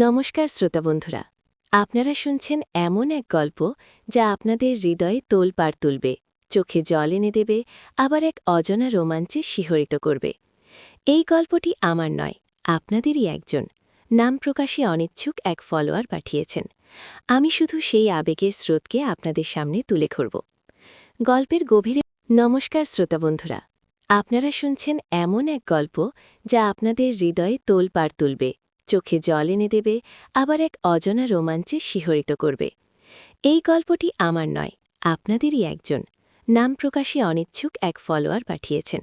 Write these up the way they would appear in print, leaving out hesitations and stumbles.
নমস্কার শ্রোতা বন্ধুরা, আপনারা শুনছেন এমন এক গল্প যা আপনাদের হৃদয়ে তোলপাড় তুলবে, চোখে জল এনে দেবে, আবার এক অজানা রোমাঞ্চে শিহরিত করবে। এই গল্পটি আমার নয়, আপনাদেরই একজন নাম প্রকাশে অনিচ্ছুক এক ফলোয়ার পাঠিয়েছেন। আমি শুধু সেই আবেগের স্রোতকে আপনাদের সামনে তুলে ধরব। গল্পের গভীরে নমস্কার শ্রোতা বন্ধুরা, আপনারা শুনছেন এমন এক গল্প যা আপনাদের হৃদয়ে তোলপাড় তুলবে, চোখে জল এনে দেবে, আবার এক অজানা রোমাঞ্চে শিহরিত করবে। এই গল্পটি আমার নয়, আপনাদেরই একজন নাম প্রকাশে অনিচ্ছুক এক ফলোয়ার পাঠিয়েছেন।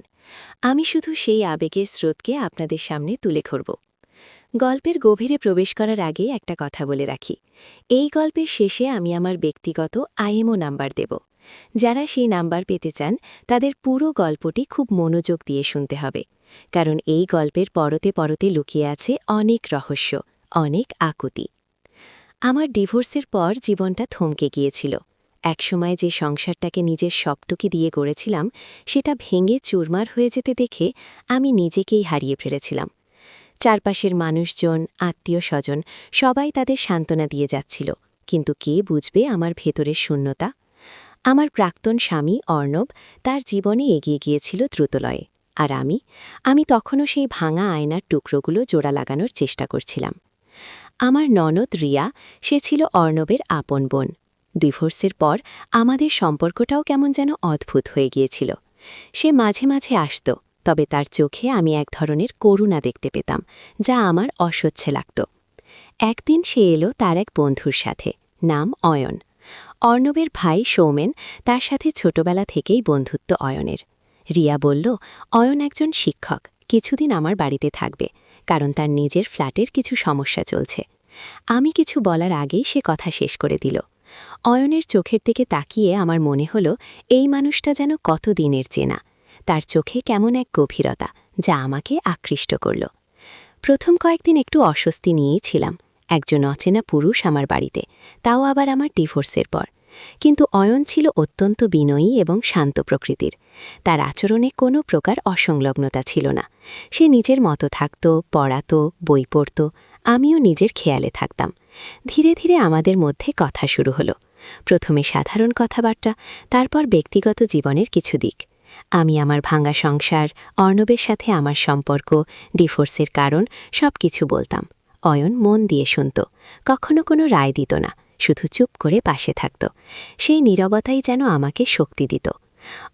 আমি শুধু সেই আবেগের স্রোতকে আপনাদের সামনে তুলে ধরব। গল্পের গভীরে প্রবেশ করার আগে একটা কথা বলে রাখি, এই গল্পের শেষে আমি আমার ব্যক্তিগত আইএমও নাম্বার দেব। যারা সেই নাম্বার পেতে চান তাদের পুরো গল্পটি খুব মনোযোগ দিয়ে শুনতে হবে, কারণ এই গল্পের পরতে পরতে লুকিয়ে আছে অনেক রহস্য, অনেক আকুতি। আমার ডিভোর্সের পর জীবনটা থমকে গিয়েছিল। একসময় যে সংসারটাকে নিজের সবটুকি দিয়ে গড়েছিলাম, সেটা ভেঙে চুরমার হয়ে যেতে দেখে আমি নিজেকেই হারিয়ে ফেলেছিলাম। চারপাশের মানুষজন, আত্মীয় স্বজন সবাই তাদের সান্ত্বনা দিয়ে যাচ্ছিল, কিন্তু কে বুঝবে আমার ভেতরের শূন্যতা? আমার প্রাক্তন স্বামী অর্ণব তার জীবনে এগিয়ে গিয়েছিল দ্রুতলয়ে, আর আমি তখনও সেই ভাঙা আয়নার টুকরোগুলো জোড়া লাগানোর চেষ্টা করছিলাম। আমার ননদ রিয়া, সে ছিল অর্ণবের আপন বোন। ডিভোর্সের পর আমাদের সম্পর্কটাও কেমন যেন অদ্ভুত হয়ে গিয়েছিল। সে মাঝে মাঝে আসত, তবে তার চোখে আমি এক ধরনের করুণা দেখতে পেতাম, যা আমার অসহ্য লাগত। একদিন সে এলো তার এক বন্ধুর সাথে, নাম অয়ন। অর্ণবের ভাই সৌমেন, তার সাথে ছোটবেলা থেকেই বন্ধুত্ব অয়নের। রিয়া বলল, অয়ন একজন শিক্ষক, কিছুদিন আমার বাড়িতে থাকবে, কারণ তার নিজের ফ্ল্যাটের কিছু সমস্যা চলছে। আমি কিছু বলার আগেই সে কথা শেষ করে দিল। অয়নের চোখের দিকে তাকিয়ে আমার মনে হলো এই মানুষটা যেন কত দিনের চেনা। তার চোখে কেমন এক গভীরতা, যা আমাকে আকৃষ্ট করল। প্রথম কয়েকদিন একটু অস্বস্তি নিয়েই ছিলাম, একজন অচেনা পুরুষ আমার বাড়িতে, তাও আবার আমার ডিভোর্সের পর। কিন্তু অয়ন ছিল অত্যন্ত বিনয়ী এবং শান্ত প্রকৃতির। তার আচরণে কোনো প্রকার অসংলগ্নতা ছিল না। সে নিজের মতো থাকত, পড়াত, বই পড়ত, আমিও নিজের খেয়ালে থাকতাম। ধীরে ধীরে আমাদের মধ্যে কথা শুরু হলো। প্রথমে সাধারণ কথাবার্তা, তারপর ব্যক্তিগত জীবনের কিছু দিক। আমি আমার ভাঙা সংসার, অর্ণবের সাথে আমার সম্পর্ক, ডিভোর্সের কারণ সব কিছু বলতাম। অয়ন মন দিয়ে শুনত, কখনো কোনো রায় দিত না, শুধু চুপ করে পাশে থাকত। সেই নীরবতাই যেন আমাকে শক্তি দিত।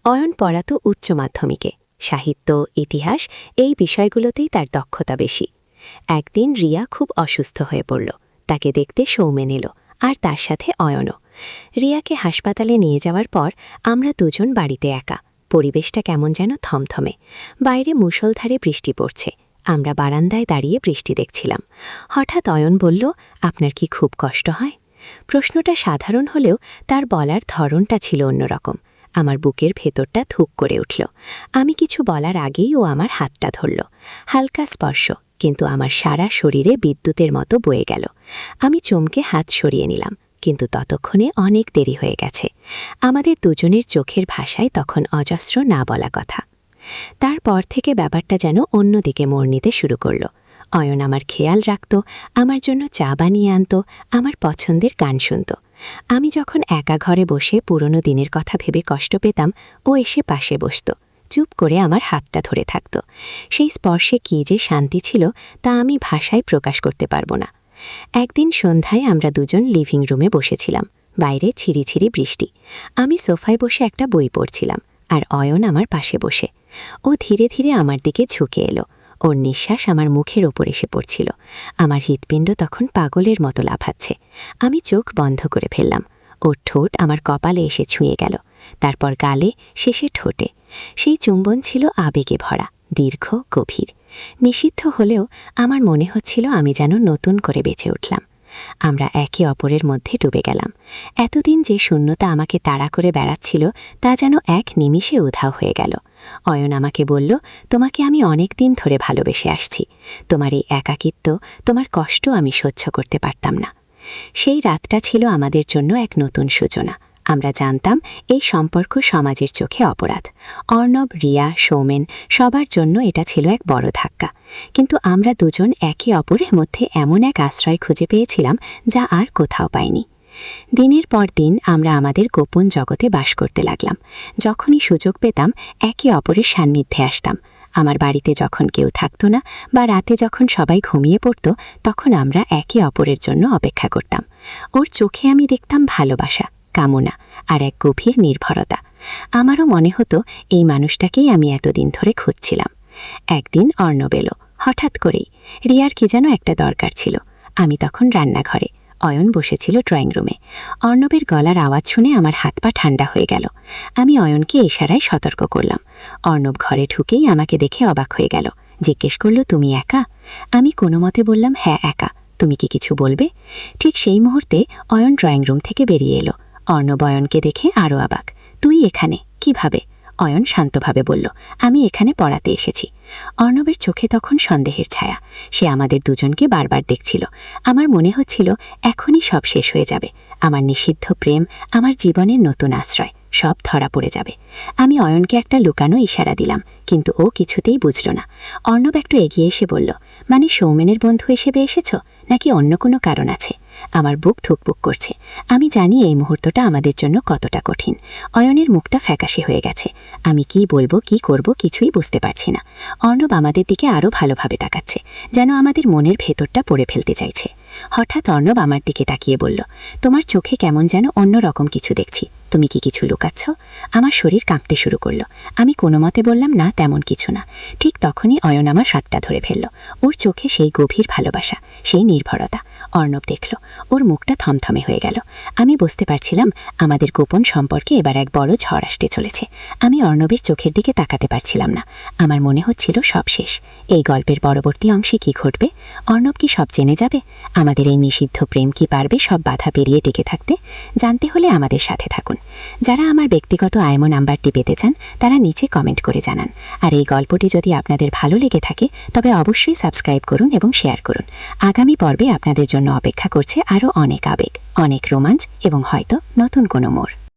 অয়ন পড়াতো উচ্চ মাধ্যমিকে, সাহিত্য, ইতিহাস এই বিষয়গুলোতেই তার দক্ষতা বেশি। একদিন রিয়া খুব অসুস্থ হয়ে পড়ল। তাকে দেখতে সৌমেন এলো, আর তার সাথে অয়নও। রিয়াকে হাসপাতালে নিয়ে যাওয়ার পর আমরা দুজন বাড়িতে একা। পরিবেশটা কেমন যেন থমথমে। বাইরে মুষলধারে বৃষ্টি পড়ছে। আমরা বারান্দায় দাঁড়িয়ে বৃষ্টি দেখছিলাম। হঠাৎ অয়ন বলল, আপনার কি খুব কষ্ট হয়? প্রশ্নটা সাধারণ হলেও তার বলার ধরনটা ছিল অন্যরকম। আমার বুকের ভেতরটা ধুক করে উঠল। আমি কিছু বলার আগেই ও আমার হাতটা ধরল। হালকা স্পর্শ, কিন্তু আমার সারা শরীরে বিদ্যুতের মতো বয়ে গেল। আমি চমকে হাত সরিয়ে নিলাম, কিন্তু ততক্ষণে অনেক দেরি হয়ে গেছে। আমাদের দুজনের চোখের ভাষায় তখন অজস্র না বলা কথা। তারপর থেকে ব্যাপারটা যেন অন্যদিকে মোড় নিতে শুরু করল। অয়ন আমার খেয়াল রাখত, আমার জন্য চা বানিয়ে আনত, আমার পছন্দের গান শুনত। আমি যখন একা ঘরে বসে পুরনো দিনের কথা ভেবে কষ্ট পেতাম, ও এসে পাশে বসত, চুপ করে আমার হাতটা ধরে থাকত। সেই স্পর্শে কী যে শান্তি ছিল, তা আমি ভাষায় প্রকাশ করতে পারব না। একদিন সন্ধ্যায় আমরা দুজন লিভিং রুমে বসেছিলাম। বাইরে ছিঁড়িছিঁড়ি বৃষ্টি। আমি সোফায় বসে একটা বই পড়ছিলাম, আর অয়ন আমার পাশে বসে। ও ধীরে ধীরে আমার দিকে ঝুঁকে এলো। ওর নিঃশ্বাস আমার মুখের ওপর এসে পড়ছিল। আমার হৃৎপিণ্ড তখন পাগলের মতো লাফাচ্ছে। আমি চোখ বন্ধ করে ফেললাম। ওর ঠোঁট আমার কপালে এসে ছুঁয়ে গেল, তারপর গালে, শেষে ঠোঁটে। সেই চুম্বন ছিল আবেগে ভরা, দীর্ঘ, গভীর। নিষিদ্ধ হলেও আমার মনে হচ্ছিল আমি যেন নতুন করে বেঁচে উঠলাম। আমরা একে অপরের মধ্যে ডুবে গেলাম। এতদিন যে শূন্যতা আমাকে তাড়া করে বেড়াচ্ছিল, তা যেন এক নিমিষে উধাও হয়ে গেল। অয়ন আমাকে বলল, তোমাকে আমি অনেক দিন ধরে ভালোবেসে আসছি। তোমার এই একাকিত্ব, তোমার কষ্ট আমি সহ্য করতে পারতাম না। সেই রাতটা ছিল আমাদের জন্য এক নতুন সূচনা। আমরা জানতাম এই সম্পর্ক সমাজের চোখে অপরাধ। অর্ণব, রিয়া, সৌমেন সবার জন্য এটা ছিল এক বড় ধাক্কা। কিন্তু আমরা দুজন একে অপরের মধ্যে এমন এক আশ্রয় খুঁজে পেয়েছিলাম যা আর কোথাও পাইনি। দিনের পর দিন আমরা আমাদের গোপন জগতে বাস করতে লাগলাম। যখনই সুযোগ পেতাম একে অপরের সান্নিধ্যে আসতাম। আমার বাড়িতে যখন কেউ থাকতো না বা রাতে যখন সবাই ঘুমিয়ে পড়ত, তখন আমরা একে অপরের জন্য অপেক্ষা করতাম। ওর চোখে আমি দেখতাম ভালোবাসা, কামনা আর এক গভীর নির্ভরতা। আমারও মনে হতো এই মানুষটাকেই আমি এতদিন ধরে খুঁজছিলাম। একদিন অর্ণব এলো, হঠাৎ করেই। রিয়ার কি যেন একটা দরকার ছিল। আমি তখন রান্নাঘরে, অয়ন বসেছিল ড্রয়িং রুমে। অর্ণবের গলার আওয়াজ শুনে আমার হাত পা ঠান্ডা হয়ে গেল। আমি অয়নকে ইশারায় সতর্ক করলাম। অর্ণব ঘরে ঢুকেই আমাকে দেখে অবাক হয়ে গেল। জিজ্ঞেস করল, তুমি একা? আমি কোনো মতে বললাম, হ্যাঁ একা। তুমি কি কিছু বলবে? ঠিক সেই মুহূর্তে অয়ন ড্রয়িং রুম থেকে বেরিয়ে এলো। অর্ণব অয়নকে দেখে আরও অবাক। তুই এখানে কিভাবে? অয়ন শান্তভাবে বলল, আমি এখানে পড়াতে এসেছি। অর্ণবের চোখে তখন সন্দেহের ছায়া। সে আমাদের দুজনকে বারবার দেখছিল। আমার মনে হচ্ছিল এখনই সব শেষ হয়ে যাবে। আমার নিষিদ্ধ প্রেম, আমার জীবনের নতুন আশ্রয় সব ধরা পড়ে যাবে। আমি অয়নকে একটা লুকানো ইশারা দিলাম, কিন্তু ও কিছুতেই বুঝল না। অর্ণব একটু এগিয়ে এসে বলল, মানে সৌমেনের বন্ধু হিসেবে এসেছ, নাকি অন্য কোনো কারণ আছে? আমার বুক ধুকপুক করছে। আমি জানি এই মুহূর্তটা আমাদের জন্য কতটা কঠিন। অয়নের মুখটা ফ্যাকাশে হয়ে গেছে। আমি কি বলবো, কি করব কিছুই বুঝতে পারছি না। অর্ণব আমাদের দিকে আরও ভালোভাবে তাকাচ্ছে, যেন আমাদের মনের ভেতরটা পড়ে ফেলতে চাইছে। হঠাৎ অর্ণব আমার দিকে তাকিয়ে বলল, তোমার চোখে কেমন যেন অন্য রকম কিছু দেখছি। তুমি কি কিছু লুকাচ্ছ? আমার শরীর কাঁপতে শুরু করলো। আমি কোনো মতে বললাম, না তেমন কিছু না। ঠিক তখনই অয়ন আমার হাতটা ধরে ফেলল। ওর চোখে সেই গভীর ভালোবাসা, সেই নির্ভরতা। অর্ণব দেখল, ওর মুখটা থমথমে হয়ে গেল। আমি বুঝতে পারছিলাম আমাদের গোপন সম্পর্কে এবার এক বড় ঝড় আসতে চলেছে। আমি অর্ণবের চোখের দিকে তাকাতে পারছিলাম না। আমার মনে হচ্ছিল সব শেষ। এই গল্পের পরবর্তী অংশে কি ঘটবে? অর্ণব কি সব জেনে যাবে? আমাদের এই নিষিদ্ধ প্রেম কি পারবে সব বাধা পেরিয়ে টিকে থাকতে? জানতে হলে আমাদের সাথে থাকুন। যারা আমার ব্যক্তিগত আইমো নাম্বারটি পেতে চান তারা নিচে কমেন্ট করে জানান। আর এই গল্পটি যদি আপনাদের ভালো লেগে থাকে তবে অবশ্যই সাবস্ক্রাইব করুন এবং শেয়ার করুন। আগামী পর্বে আপনাদের জন্য অপেক্ষা করছে আরও অনেক আবেগ, অনেক রোমাঞ্চ এবং হয়তো নতুন কোনো মোড়।